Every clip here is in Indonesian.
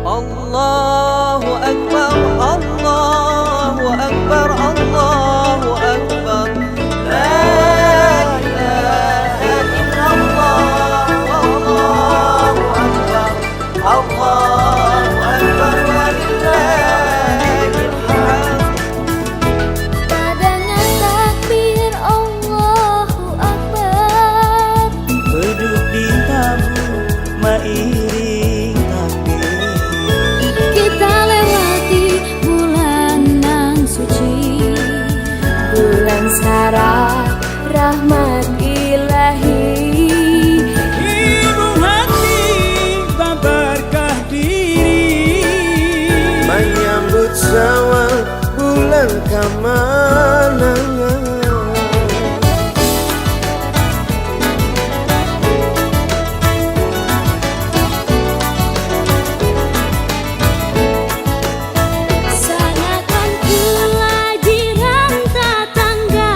Allahu Akbar, Allahu Akbar, Allahu Akbar. La ilaha illallah, Allahu Akbar, Allahu Akbar, walillahil hamd. Nadanya takbir, Allahu Akbar. Duduk di tabu mairing takbir. Kita lewati bulan nan suci, bulan sara rahmat ilahi. Ibu hati berkah diri, menyambut Syawal bulan kemenangan. Sanakan kula jiran tetangga,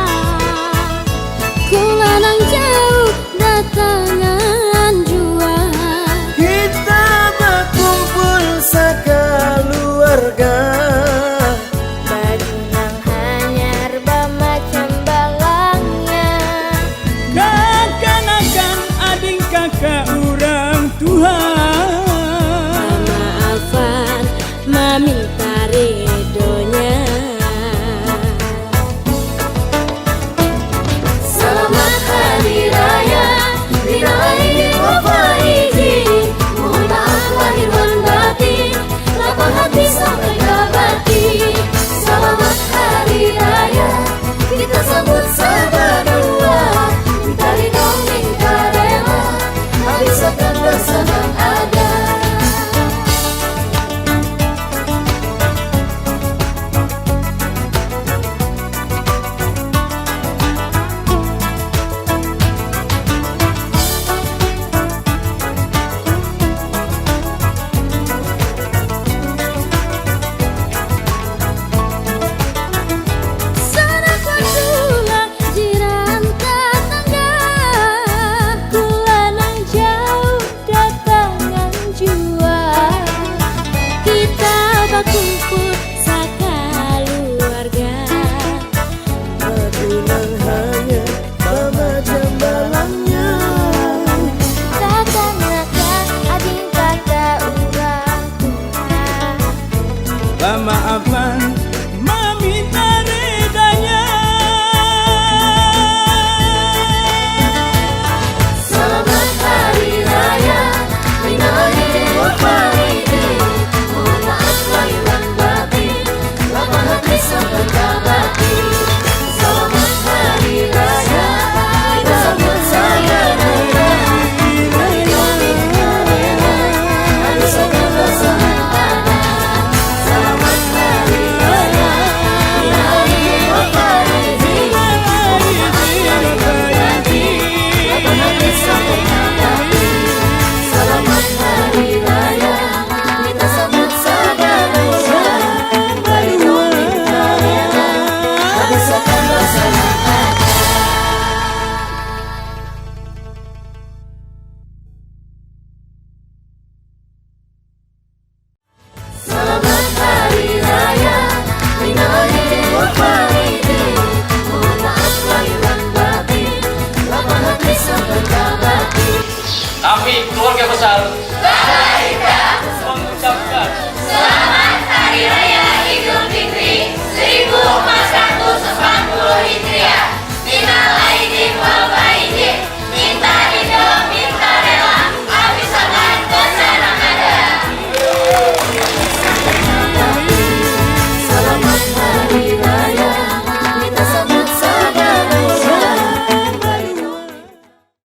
kula nang jauh datangan jua. Kita berkumpul sekeluarga, Badunang hanyar bamacam balangnya. kekanakan ading kakak orang tua. Maafan meminta redonya. Selamat Hari Raya Minal Aidin wa Faizin. Mohon maaf lahir dan batin, lapang hati sampai ke batin. Selamat Hari Raya kita sambut seberdua, minta ridho minta rela, habiskan bersenang ada. Sanakan kula jiran tetangga, kula nang jauh datangan jua. Kita berkumpul sakaluarga, Badunang hanya bamacam balangnya. kekanakan ading kakak urang tua. Maafan meminta redanya. Selamat Hari Raya Minal Aidin wa Faizin. Mohon maaf lahir dan batin, lapang hati sampai ke batin. Selamat Hari Raya kita sambut seberdua, minta ridho minta rela, habiskan bersenang ada. Selamat Hari Raya Minal Aidin wa Faizin. Mohon maaf lahir dan batin, lapang hati sampai ke batin. Selamat Hari Raya kita sambut seberdua, minta ridho minta rela, habiskan bersenang ada. Selamat Hari Raya Minal Aidin wa Faizin. Mohon maaf lahir dan batin, lapang hati sampai ke batin. Kami keluarga besar